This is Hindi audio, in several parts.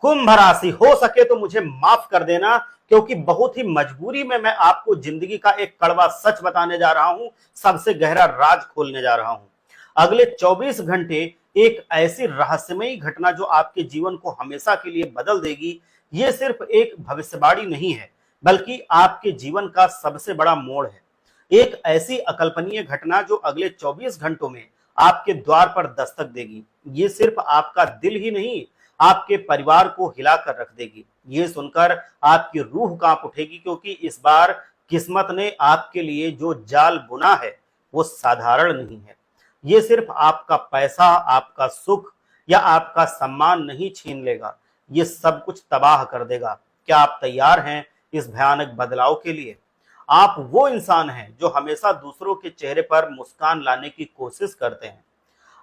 कुंभ राशि, हो सके तो मुझे माफ कर देना, क्योंकि बहुत ही मजबूरी में मैं आपको जिंदगी का एक कड़वा सच बताने जा रहा हूं, सबसे गहरा राज खोलने जा रहा हूं। अगले 24 घंटे एक ऐसी रहस्यमयी घटना जो आपके जीवन को हमेशा के लिए बदल देगी। ये सिर्फ एक भविष्यवाणी नहीं है, बल्कि आपके जीवन का सबसे बड़ा मोड़ है। एक ऐसी अकल्पनीय घटना जो अगले 24 घंटों में आपके द्वार पर दस्तक देगी। ये सिर्फ आपका दिल ही नहीं, आपके परिवार को हिलाकर रख देगी। ये सुनकर आपकी रूह कांप उठेगी, क्योंकि इस बार किस्मत ने आपके लिए जो जाल बुना है वो साधारण नहीं है। ये सिर्फ आपका पैसा, आपका सुख या आपका सम्मान नहीं छीन लेगा, ये सब कुछ तबाह कर देगा। क्या आप तैयार हैं इस भयानक बदलाव के लिए? आप वो इंसान हैं जो हमेशा दूसरों के चेहरे पर मुस्कान लाने की कोशिश करते हैं।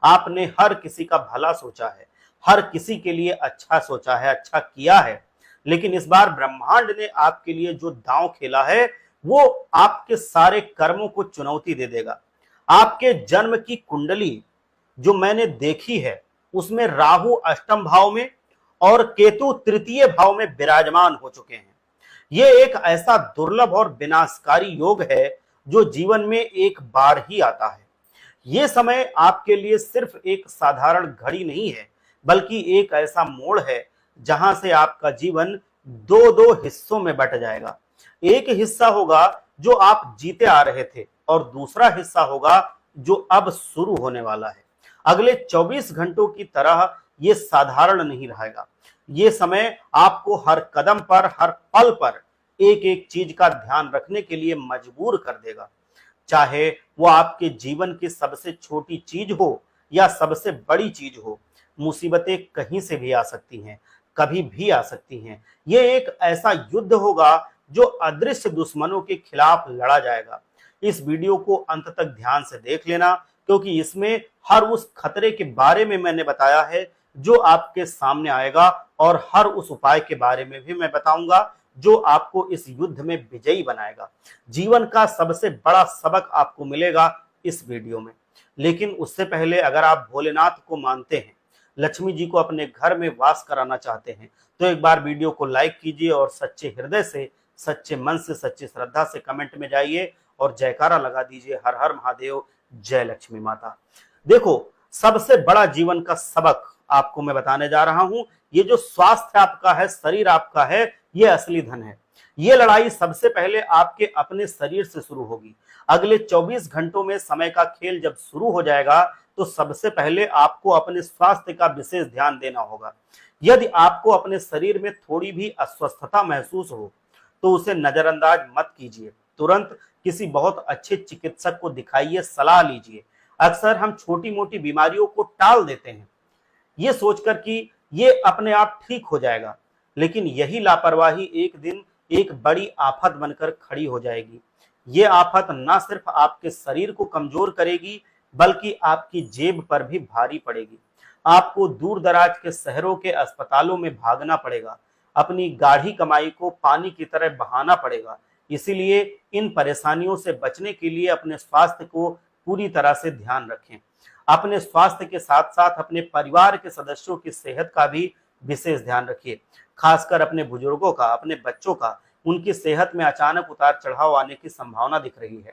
आपने हर किसी का भला सोचा है, हर किसी के लिए अच्छा सोचा है, अच्छा किया है। लेकिन इस बार ब्रह्मांड ने आपके लिए जो दांव खेला है वो आपके सारे कर्मों को चुनौती दे देगा। आपके जन्म की कुंडली जो मैंने देखी है उसमें राहु अष्टम भाव में और केतु तृतीय भाव में विराजमान हो चुके हैं। ये एक ऐसा दुर्लभ और विनाशकारी योग है जो जीवन में एक बार ही आता है। ये समय आपके लिए सिर्फ एक साधारण घड़ी नहीं है, बल्कि एक ऐसा मोड़ है जहां से आपका जीवन दो दो हिस्सों में बट जाएगा। एक हिस्सा होगा जो आप जीते आ रहे थे और दूसरा हिस्सा होगा जो अब शुरू होने वाला है। अगले 24 घंटों की तरह ये साधारण नहीं रहेगा। ये समय आपको हर कदम पर, हर पल पर एक एक चीज का ध्यान रखने के लिए मजबूर कर देगा। चाहे वो आपके जीवन की सबसे छोटी चीज हो या सबसे बड़ी चीज हो, मुसीबतें कहीं से भी आ सकती हैं, कभी भी आ सकती हैं। ये एक ऐसा युद्ध होगा जो अदृश्य दुश्मनों के खिलाफ लड़ा जाएगा। इस वीडियो को अंत तक ध्यान से देख लेना, क्योंकि इसमें हर उस खतरे के बारे में मैंने बताया है जो आपके सामने आएगा, और हर उस उपाय के बारे में भी मैं बताऊंगा जो आपको इस युद्ध में विजयी बनाएगा। जीवन का सबसे बड़ा सबक आपको मिलेगा इस वीडियो में। लेकिन उससे पहले, अगर आप भोलेनाथ को मानते हैं, लक्ष्मी जी को अपने घर में वास कराना चाहते हैं, तो एक बार वीडियो को लाइक कीजिए और सच्चे हृदय से, सच्चे मन से, सच्ची श्रद्धा से कमेंट में जाइए और जयकारा लगा दीजिए, हर हर महादेव, जय लक्ष्मी माता। देखो, सबसे बड़ा जीवन का सबक आपको मैं बताने जा रहा हूं। ये जो स्वास्थ्य आपका है, शरीर आपका है, ये असली धन है। ये लड़ाई सबसे पहले आपके अपने शरीर से शुरू होगी। अगले 24 घंटों में समय का खेल जब शुरू हो जाएगा, तो सबसे पहले आपको अपने स्वास्थ्य का विशेष ध्यान देना होगा। यदि आपको अपने शरीर में थोड़ी भी अस्वस्थता महसूस हो तो उसे नजरअंदाज मत कीजिए। तुरंत किसी बहुत अच्छे चिकित्सक को दिखाइए, सलाह लीजिए। अक्सर हम छोटी मोटी बीमारियों को टाल देते हैं, ये सोचकर कि ये अपने आप ठीक हो जाएगा, लेकिन यही लापरवाही एक दिन एक बड़ी आफत बनकर खड़ी हो जाएगी। ये आफत न सिर्फ आपके शरीर को कमजोर करेगी, बल्कि आपकी जेब पर भी भारी पड़ेगी। आपको दूर दराज के शहरों के अस्पतालों में भागना पड़ेगा, अपनी गाढ़ी कमाई को पानी की तरह बहाना पड़ेगा। इसीलिए इन परेशानियों से बचने के लिए अपने स्वास्थ्य को पूरी तरह से ध्यान रखें। अपने स्वास्थ्य के साथ साथ अपने परिवार के सदस्यों की सेहत का भी विशेष ध्यान रखिए, खासकर अपने बुजुर्गों का, अपने बच्चों का। उनकी सेहत में अचानक उतार चढ़ाव आने की संभावना दिख रही है,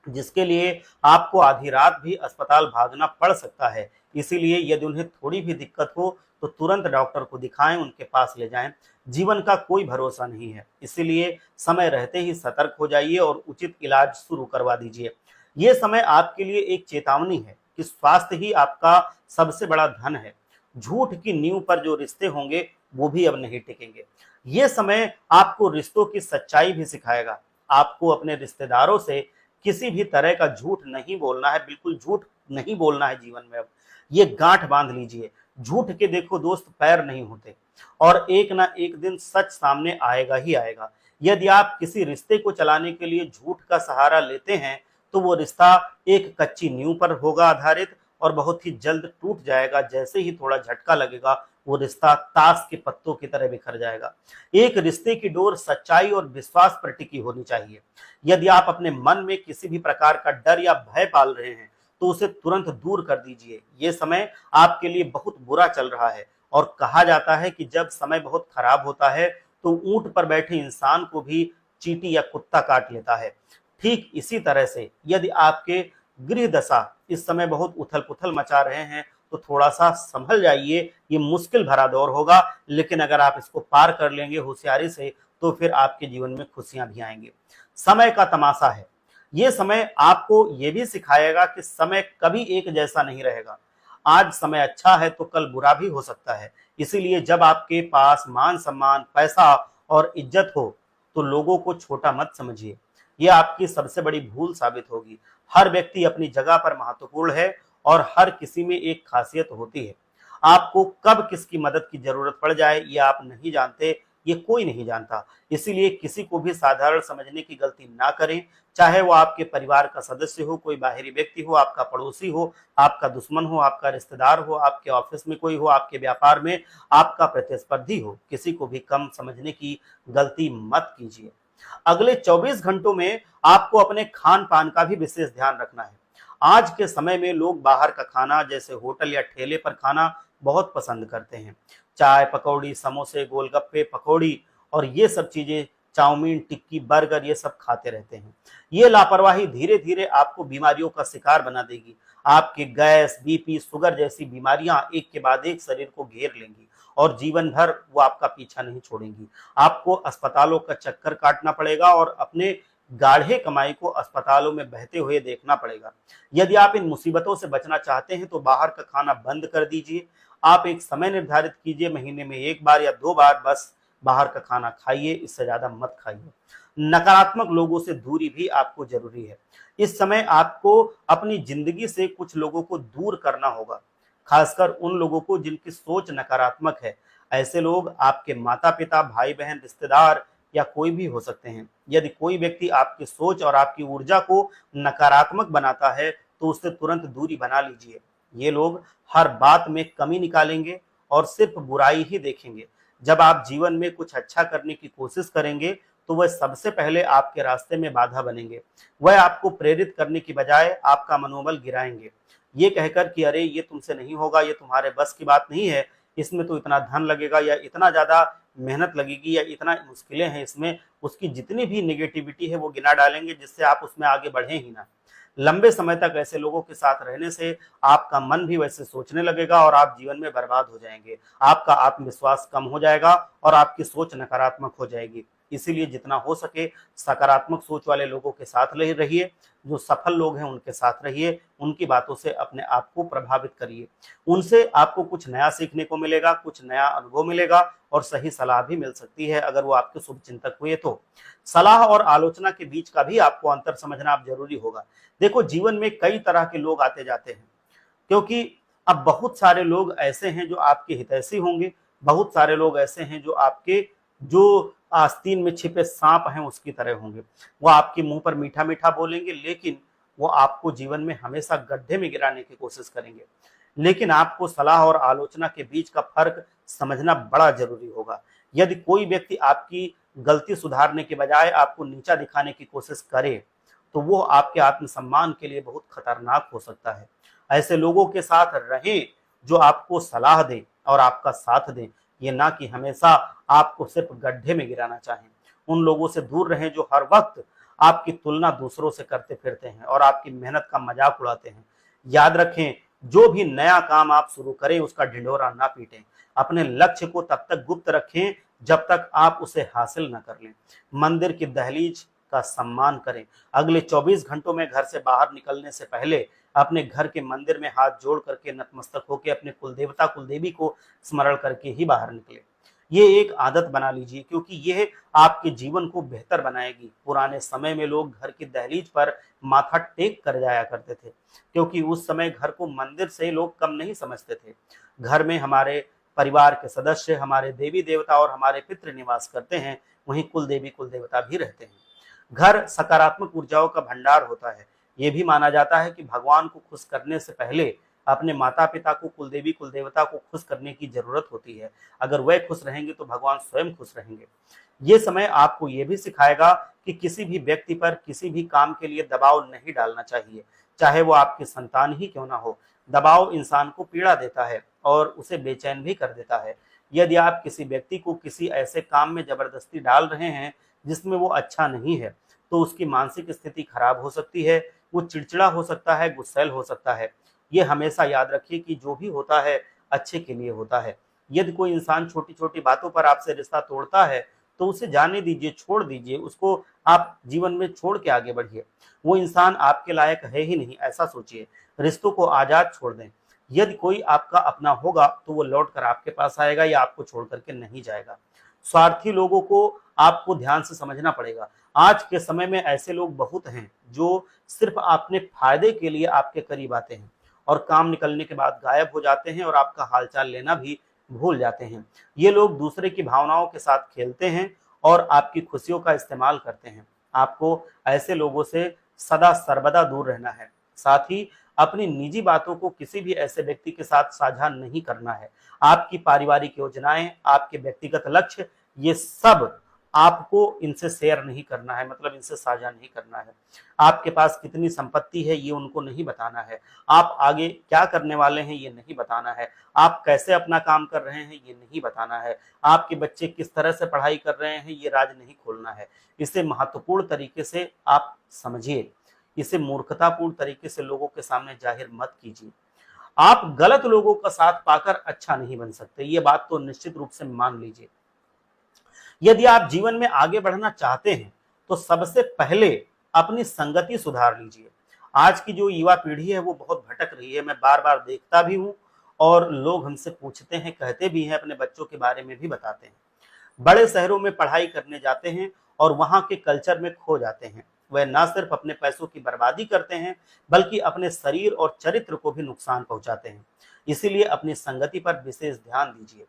जिसके लिए आपको आधी रात भी अस्पताल भागना पड़ सकता है। इसीलिए यदि उन्हें थोड़ी भी दिक्कत हो तो तुरंत डॉक्टर को दिखाएं, उनके पास ले जाएं। जीवन का कोई भरोसा नहीं है, इसीलिए समय रहते ही सतर्क हो जाइए और उचित इलाज शुरू करवा दीजिए। ये समय आपके लिए एक चेतावनी है कि स्वास्थ्य ही आपका सबसे बड़ा धन है। झूठ की नींव पर जो रिश्ते होंगे वो भी अब नहीं टिकेंगे। ये समय आपको रिश्तों की सच्चाई भी सिखाएगा। आपको अपने रिश्तेदारों से किसी भी तरह का झूठ नहीं बोलना है, बिल्कुल झूठ नहीं बोलना है जीवन में। अब ये गांठ बांध लीजिए। झूठ के देखो दोस्त पैर नहीं होते, और एक ना एक दिन सच सामने आएगा ही आएगा। यदि आप किसी रिश्ते को चलाने के लिए झूठ का सहारा लेते हैं तो वो रिश्ता एक कच्ची नींव पर होगा आधारित, और बहुत ही जल्द टूट जाएगा। जैसे ही थोड़ा झटका लगेगा वो रिश्ता ताश के पत्तों की तरह बिखर जाएगा। एक रिश्ते की डोर सच्चाई और विश्वास पर टिकी होनी चाहिए। यदि आप अपने मन में किसी भी प्रकार का डर या भय पाल रहे हैं तो उसे तुरंत दूर कर दीजिए। ये समय आपके लिए बहुत बुरा चल रहा है और कहा जाता है कि जब समय बहुत खराब होता है तो ऊंट पर बैठे इंसान को भी चींटी या कुत्ता काट लेता है। ठीक इसी तरह से यदि आपके गृह दशा इस समय बहुत उथल पुथल मचा रहे हैं तो थोड़ा सा संभल जाइए। ये मुश्किल भरा दौर होगा, लेकिन अगर आप इसको पार कर लेंगे होशियारी से तो फिर आपके जीवन में खुशियां भी आएंगी। समय का तमाशा है। ये समय आपको ये भी सिखाएगा कि समय कभी एक जैसा नहीं रहेगा। आज समय अच्छा है तो कल बुरा भी हो सकता है। इसीलिए जब आपके पास मान सम्मान, पैसा और इज्जत हो तो लोगों को छोटा मत समझिए। ये आपकी सबसे बड़ी भूल साबित होगी। हर व्यक्ति अपनी जगह पर महत्वपूर्ण है और हर किसी में एक खासियत होती है। आपको कब किसकी मदद की जरूरत पड़ जाए ये आप नहीं जानते, ये कोई नहीं जानता। इसीलिए किसी को भी साधारण समझने की गलती ना करें, चाहे वो आपके परिवार का सदस्य हो, कोई बाहरी व्यक्ति हो, आपका पड़ोसी हो, आपका दुश्मन हो, आपका रिश्तेदार हो, आपके ऑफिस में कोई हो, आपके व्यापार में आपका प्रतिस्पर्धी हो। किसी को भी कम समझने की गलती मत कीजिए। अगले 24 घंटों में आपको अपने खान पान का भी विशेष ध्यान रखना है। आज के समय में लोग बाहर का खाना जैसे होटल या ठेले पर खाना बहुत पसंद करते हैं। चाय, पकौड़ी, समोसे, गोलगप्पे, पकौड़ी और ये सब चीजें, चाउमीन, टिक्की, बर्गर, ये सब खाते रहते हैं। ये लापरवाही धीरे धीरे आपको बीमारियों का शिकार बना देगी। आपके गैस, बीपी, शुगर जैसी बीमारियां एक के बाद एक शरीर को घेर लेंगी और जीवन भर वो आपका पीछा नहीं छोड़ेंगी। आपको अस्पतालों का चक्कर काटना पड़ेगा और अपने गाढ़े कमाई को अस्पतालों में बहते हुए देखना पड़ेगा। यदि आप इन मुसीबतों से बचना चाहते हैं तो बाहर का खाना बंद कर दीजिए। आप एक समय निर्धारित कीजिए, महीने में 1 बार या 2 बार बस बाहर का खाना खाइए, इससे ज्यादा मत खाइए। नकारात्मक लोगों से दूरी भी आपको जरूरी है। इस समय आपको अपनी जिंदगी से कुछ लोगों को दूर करना होगा, खासकर उन लोगों को जिनकी सोच नकारात्मक है। ऐसे लोग आपके माता पिता, भाई बहन, रिश्तेदार या कोई भी हो सकते हैं। यदि कोई व्यक्ति आपकी सोच और आपकी ऊर्जा को नकारात्मक बनाता है तो उससे तुरंत दूरी बना लीजिए। ये लोग हर बात में कमी निकालेंगे और सिर्फ बुराई ही देखेंगे। जब आप जीवन में कुछ अच्छा करने की कोशिश करेंगे तो वह सबसे पहले आपके रास्ते में बाधा बनेंगे। वह आपको प्रेरित करने की बजाय आपका मनोबल गिराएंगे, ये कहकर कि अरे ये तुमसे नहीं होगा, ये तुम्हारे बस की बात नहीं है, इसमें तो इतना धन लगेगा या इतना ज्यादा मेहनत लगेगी या इतना मुश्किलें हैं इसमें। उसकी जितनी भी निगेटिविटी है वो गिना डालेंगे, जिससे आप उसमें आगे बढ़े ही ना। लंबे समय तक ऐसे लोगों के साथ रहने से आपका मन भी वैसे सोचने लगेगा और आप जीवन में बर्बाद हो जाएंगे। आपका आत्मविश्वास कम हो जाएगा और आपकी सोच नकारात्मक हो जाएगी। इसीलिए जितना हो सके सकारात्मक सोच वाले लोगों के साथ रहिए। जो सफल लोग हैं उनके साथ रहिए, उनकी बातों से अपने आप को प्रभावित करिए। उनसे आपको कुछ नया सीखने को मिलेगा, कुछ नया अनुभव मिलेगा और सही सलाह भी मिल सकती है अगर वो आपके शुभचिंतक हुए तो। सलाह और आलोचना के बीच का भी आपको अंतर समझना आप जरूरी होगा। देखो, जीवन में कई तरह के लोग आते जाते हैं, क्योंकि अब बहुत सारे लोग ऐसे हैं जो आपके हितैषी होंगे, बहुत सारे लोग ऐसे हैं जो आपके जो आस्तीन में छिपे सांप हैं उसकी तरह होंगे। वो आपके मुंह पर मीठा मीठा बोलेंगे, लेकिन वो आपको जीवन में हमेशा गड्ढे में गिराने की कोशिश करेंगे। लेकिन आपको सलाह और आलोचना के बीच का फर्क समझना बड़ा जरूरी होगा। यदि कोई व्यक्ति आपकी गलती सुधारने के बजाय आपको नीचा दिखाने की कोशिश करे तो वो आपके आत्मसम्मान के लिए बहुत खतरनाक हो सकता है। ऐसे लोगों के साथ रहें जो आपको सलाह दें और आपका साथ दें, ये ना कि हमेशा आपको सिर्फ गड्ढे में गिराना चाहें। उन लोगों से दूर रहें जो हर वक्त आपकी तुलना दूसरों से करते फिरते हैं और आपकी मेहनत का मजाक उड़ाते हैं। याद रखें, जो भी नया काम आप शुरू करें उसका ढिंढोरा ना पीटें। अपने लक्ष्य को तब तक गुप्त रखें जब तक आप उसे हासिल न कर लें। मंदिर की दहलीज का सम्मान करें। अगले 24 घंटों में घर से बाहर निकलने से पहले अपने घर के मंदिर में हाथ जोड़ करके नतमस्तक होकर अपने कुलदेवता कुलदेवी को स्मरण करके ही बाहर निकले। ये एक आदत बना लीजिए, क्योंकि यह आपके जीवन को बेहतर बनाएगी। पुराने समय में लोग घर की दहलीज पर माथा टेक कर जाया करते थे, क्योंकि उस समय घर को मंदिर से लोग कम नहीं समझते थे। घर में हमारे परिवार के सदस्य, हमारे देवी देवता और हमारे पितृ निवास करते हैं, वहीं कुल देवी कुल देवता भी रहते हैं। घर सकारात्मक ऊर्जाओं का भंडार होता है। यह भी माना जाता है कि भगवान को खुश करने से पहले अपने माता पिता को, कुल देवी कुल देवता को खुश करने की जरूरत होती है। अगर वह खुश रहेंगे तो भगवान स्वयं खुश रहेंगे। ये समय आपको यह भी सिखाएगा कि किसी भी व्यक्ति पर किसी भी काम के लिए दबाव नहीं डालना चाहिए, चाहे वो आपकी संतान ही क्यों ना हो। दबाव इंसान को पीड़ा देता है और उसे बेचैन भी कर देता है। यदि आप किसी व्यक्ति को किसी ऐसे काम में जबरदस्ती डाल रहे हैं जिसमें वो अच्छा नहीं है, तो उसकी मानसिक स्थिति खराब हो सकती है, वो चिड़चिड़ा हो सकता है, गुस्सैल हो सकता है। ये हमेशा याद रखिए कि जो भी होता है अच्छे के लिए होता है। यदि कोई इंसान छोटी-छोटी बातों पर आपसे रिश्ता तोड़ता है, तो उसे जाने दीजिए, छोड़ दीजिए, उसको आप जीवन में छोड़ के आगे बढ़िए। वो इंसान आपके लायक है ही नहीं, ऐसा सोचिए। रिश्तों को आज़ाद छोड़ दें। यदि कोई आपका अपना होगा, तो वो लौट कर आपके पास आएगा या आपको छोड़ कर के नहीं जाएगा। स्वार्थी लोगों को आपको ध्यान से समझना पड़ेगा। आज के समय में ऐसे लोग बहुत हैं, जो सिर्फ़ अपने फ़ायदे के लिए आपके करीब आते हैं और काम निकलने के बाद गायब हो जाते हैं और आपका हालचाल लेना भी भूल जाते हैं। ये लोग दूसरे की भावनाओं के साथ खेलते हैं और आपकी खुशियों का इस्तेमाल करते हैं। आपको ऐसे लोगों से सदा सर्वदा दूर रहना है। साथ ही अपनी निजी बातों को किसी भी ऐसे व्यक्ति के साथ साझा नहीं करना है। आपकी पारिवारिक योजनाएं, आपके व्यक्तिगत लक्ष्य, ये सब आपको इनसे शेयर नहीं करना है, मतलब इनसे साझा नहीं करना है। आपके पास कितनी संपत्ति है ये उनको नहीं बताना है। आप आगे क्या करने वाले हैं ये नहीं बताना है। आप कैसे अपना काम कर रहे हैं ये नहीं बताना है। आपके बच्चे किस तरह से पढ़ाई कर रहे हैं ये राज नहीं खोलना है। इसे महत्वपूर्ण तरीके से आप समझिए। इसे मूर्खतापूर्ण तरीके से लोगों के सामने जाहिर मत कीजिए। आप गलत लोगों का साथ पाकर अच्छा नहीं बन सकते, ये बात तो निश्चित रूप से मान लीजिए। यदि आप जीवन में आगे बढ़ना चाहते हैं, तो सबसे पहले अपनी संगति सुधार लीजिए। आज की जो युवा पीढ़ी है वो बहुत भटक रही है, मैं बार-बार देखता भी हूँ और लोग हमसे पूछते हैं, कहते भी हैं, अपने बच्चों के बारे में भी बताते हैं। बड़े शहरों में पढ़ाई करने जाते हैं और वहाँ के कल्चर में खो जाते हैं। वह ना सिर्फ अपने पैसों की बर्बादी करते हैं, बल्कि अपने शरीर और चरित्र को भी नुकसान पहुँचाते हैं। इसीलिए अपनी संगति पर विशेष ध्यान दीजिए।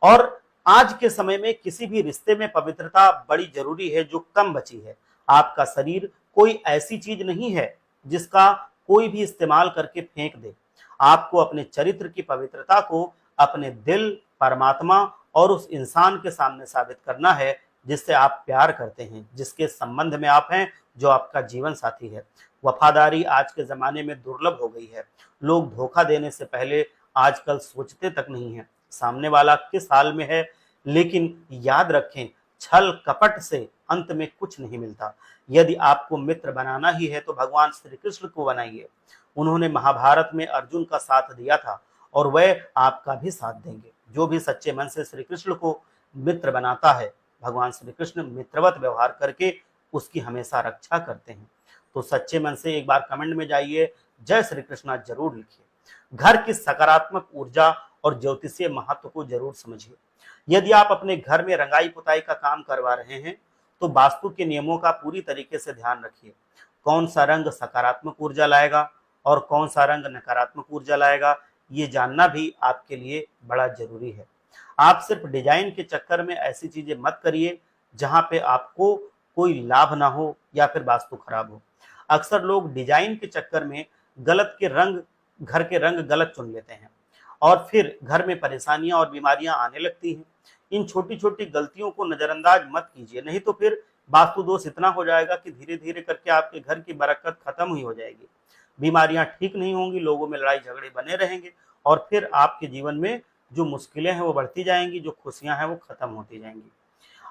और आज के समय में किसी भी रिश्ते में पवित्रता बड़ी जरूरी है जो कम बची है। आपका शरीर कोई ऐसी चीज नहीं है जिसका कोई भी इस्तेमाल करके फेंक दे। आपको अपने चरित्र की पवित्रता को अपने दिल, परमात्मा और उस इंसान के सामने साबित करना है जिससे आप प्यार करते हैं, जिसके संबंध में आप हैं, जो आपका जीवन साथी है। वफादारी आज के जमाने में दुर्लभ हो गई है। लोग धोखा देने से पहले आजकल सोचते तक नहीं है सामने वाला किस हाल में है। लेकिन याद रखें, छल कपट से अंत में कुछ नहीं मिलता। यदि आपको मित्र बनाना ही है तो भगवान श्री कृष्ण को बनाइए। उन्होंने महाभारत में अर्जुन का साथ दिया था और वह आपका भी साथ देंगे। जो भी सच्चे मन से श्री कृष्ण को मित्र बनाता है, भगवान श्री कृष्ण मित्रवत व्यवहार करके उसकी हमेशा रक्षा करते हैं। तो सच्चे मन से एक बार कमेंट में जाइए, जय श्री कृष्णा जरूर लिखिए। घर की सकारात्मक ऊर्जा और ज्योतिषीय महत्व को जरूर समझिए। यदि आप अपने घर में रंगाई पुताई का काम करवा रहे हैं, तो वास्तु के नियमों का पूरी तरीके से ध्यान रखिए। कौन सा रंग सकारात्मक ऊर्जा लाएगा और कौन सा रंग नकारात्मक ऊर्जा लाएगा, ये जानना भी आपके लिए बड़ा जरूरी है। आप सिर्फ डिजाइन के चक्कर में ऐसी चीजें मत करिए जहां पे आपको कोई लाभ ना हो या फिर वास्तु खराब हो। अक्सर लोग डिजाइन के चक्कर में घर के रंग गलत चुन लेते हैं और फिर घर में परेशानियां और बीमारियां आने लगती हैं। इन छोटी छोटी गलतियों को नजरअंदाज मत कीजिए, नहीं तो फिर वास्तु दोष इतना हो जाएगा कि धीरे धीरे करके आपके घर की बरकत खत्म ही हो जाएगी। बीमारियां ठीक नहीं होंगी, लोगों में लड़ाई झगड़े बने रहेंगे और फिर आपके जीवन में जो मुश्किलें हैं वो बढ़ती जाएंगी, जो खुशियां हैं वो खत्म होती जाएंगी।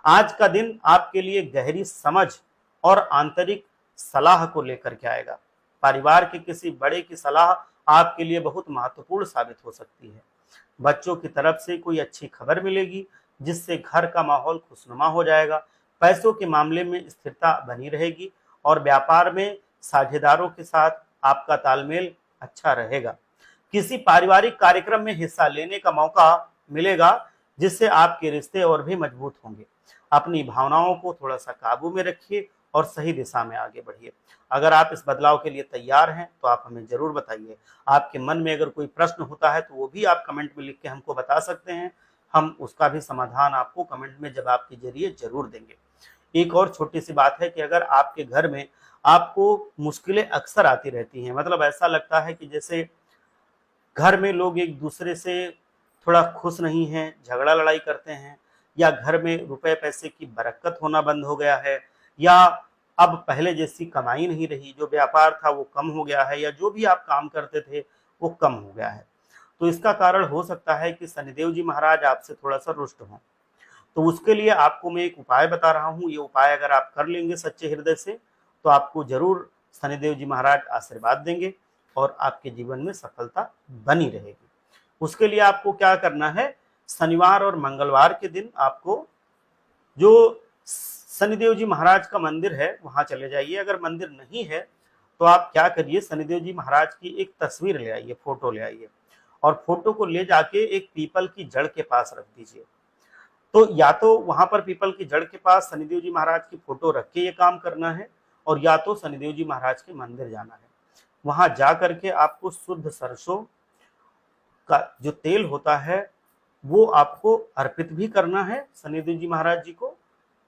आज का दिन आपके लिए गहरी समझ और आंतरिक सलाह को लेकर के आएगा। परिवार के किसी बड़े की सलाह आपके लिए बहुत महत्वपूर्ण साबित हो सकती है। बच्चों की तरफ से कोई अच्छी खबर मिलेगी जिससे घर का माहौल खुशनुमा हो जाएगा। पैसों के मामले में स्थिरता बनी रहेगी और व्यापार में साझेदारों के साथ आपका तालमेल अच्छा रहेगा। किसी पारिवारिक कार्यक्रम में हिस्सा लेने का मौका मिलेगा जिससे आपके रिश्ते और भी मजबूत होंगे। अपनी भावनाओं को थोड़ा सा काबू में रखिए और सही दिशा में आगे बढ़िए। अगर आप इस बदलाव के लिए तैयार हैं तो आप हमें जरूर बताइए। आपके मन में अगर कोई प्रश्न होता है तो वो भी आप कमेंट में लिख के हमको बता सकते हैं। हम उसका भी समाधान आपको कमेंट में जवाब के जरिए जरूर देंगे। एक और छोटी सी बात है कि अगर आपके घर में आपको मुश्किलें अक्सर आती रहती हैं, मतलब ऐसा लगता है कि जैसे घर में लोग एक दूसरे से थोड़ा खुश नहीं हैं, झगड़ा लड़ाई करते हैं, या घर में रुपए पैसे की बरकत होना बंद हो गया है, या अब पहले जैसी कमाई नहीं रही, जो व्यापार था वो कम हो गया है, या जो भी आप काम करते थे वो कम हो गया है, तो इसका कारण हो सकता है कि शनिदेव जी महाराज आपसे थोड़ा सा रुष्ट हों। तो उसके लिए आपको मैं एक उपाय बता रहा हूँ। ये उपाय अगर आप कर लेंगे सच्चे हृदय से तो आपको जरूर शनिदेव जी महाराज आशीर्वाद देंगे और आपके जीवन में सफलता बनी रहेगी। उसके लिए आपको क्या करना है, शनिवार और मंगलवार के दिन आपको जो शनिदेव जी महाराज का मंदिर है वहां चले जाइए। अगर मंदिर नहीं है तो आप क्या करिए, शनिदेव जी महाराज की एक तस्वीर ले आइए, फोटो ले आइए और फोटो को ले जाके एक पीपल की जड़ के पास रख दीजिए। तो या तो वहां पर पीपल की जड़ के पास शनिदेव जी महाराज की फोटो रख के ये काम करना है, और या तो शनिदेव जी महाराज के मंदिर जाना है। वहां जा करके आपको शुद्ध सरसों का जो तेल होता है वो आपको अर्पित भी करना है शनिदेव जी महाराज जी को,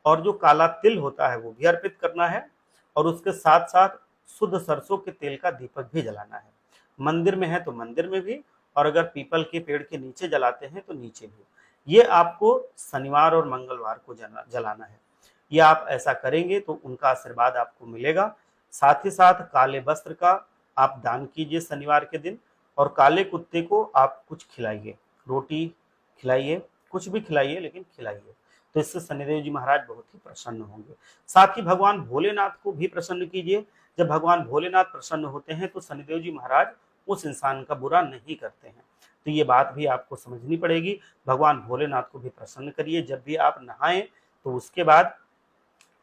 और जो काला तिल होता है वो भी अर्पित करना है, और उसके साथ साथ शुद्ध सरसों के तेल का दीपक भी जलाना है। मंदिर में है तो मंदिर में भी, और अगर पीपल के पेड़ के नीचे जलाते हैं तो नीचे भी। ये आपको शनिवार और मंगलवार को जलाना है। ये आप ऐसा करेंगे तो उनका आशीर्वाद आपको मिलेगा। साथ ही साथ काले वस्त्र का आप दान कीजिए शनिवार के दिन, और काले कुत्ते को आप कुछ खिलाइए, रोटी खिलाइए, कुछ भी खिलाइए लेकिन खिलाइए। तो इससे शनिदेव जी महाराज बहुत ही प्रसन्न होंगे। साथ ही भगवान भोलेनाथ को भी प्रसन्न कीजिए। जब भगवान भोलेनाथ प्रसन्न होते हैं तो शनिदेव जी महाराज उस इंसान का बुरा नहीं करते हैं। तो ये बात भी आपको समझनी पड़ेगी। भगवान भोलेनाथ को भी प्रसन्न करिए। जब भी आप नहाएं तो उसके बाद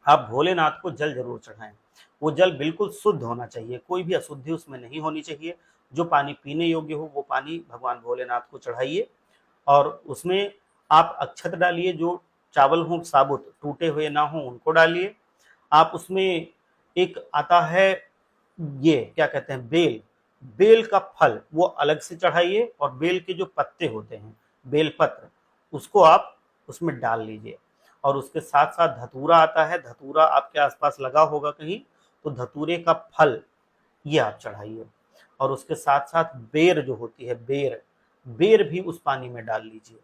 आप भोलेनाथ को जल जरूर चढ़ाएं। वो जल बिल्कुल शुद्ध होना चाहिए, कोई भी अशुद्धि उसमें नहीं होनी चाहिए। जो पानी पीने योग्य हो वो पानी भगवान भोलेनाथ को चढ़ाइए, और उसमें आप अक्षत डालिए। जो चावल हो साबुत, टूटे हुए ना हो, उनको डालिए। आप उसमें एक आता है, ये क्या कहते हैं, बेल, बेल का फल वो अलग से चढ़ाइए, और बेल के जो पत्ते होते हैं, बेल पत्र, उसको आप उसमें डाल लीजिए। और उसके साथ साथ धतूरा आता है, धतूरा आपके आसपास लगा होगा कहीं, तो धतूरे का फल ये आप चढ़ाइए। और उसके साथ साथ बेर जो होती है, बेर, बेर भी उस पानी में डाल लीजिए।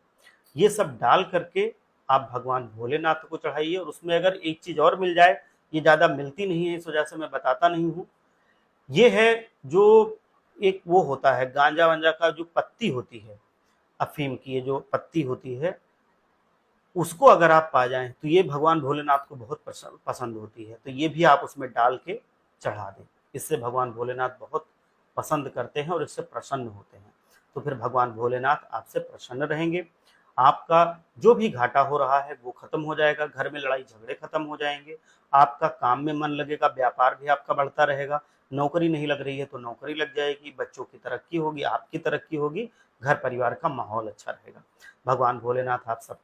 ये सब डाल करके आप भगवान भोलेनाथ को चढ़ाइए। और उसमें अगर एक चीज और मिल जाए, ये ज्यादा मिलती नहीं है इस वजह से मैं बताता नहीं हूँ, ये है जो एक वो होता है गांजा वांजा का जो पत्ती होती है, अफीम की ये जो पत्ती होती है, उसको अगर आप पा जाएं तो ये भगवान भोलेनाथ को बहुत पसंद होती है। तो ये भी आप उसमें डाल के चढ़ा दें। इससे भगवान भोलेनाथ बहुत पसंद करते हैं और इससे प्रसन्न होते हैं। तो फिर भगवान भोलेनाथ आपसे प्रसन्न रहेंगे। आपका जो भी घाटा हो रहा है वो खत्म हो जाएगा, घर में लड़ाई झगड़े खत्म हो जाएंगे, आपका काम में मन लगेगा, व्यापार भी आपका बढ़ता रहेगा। नौकरी नहीं लग रही है तो नौकरी लग जाएगी, बच्चों की तरक्की होगी, आपकी तरक्की होगी, घर परिवार का माहौल अच्छा रहेगा। भगवान भोलेनाथ आप सब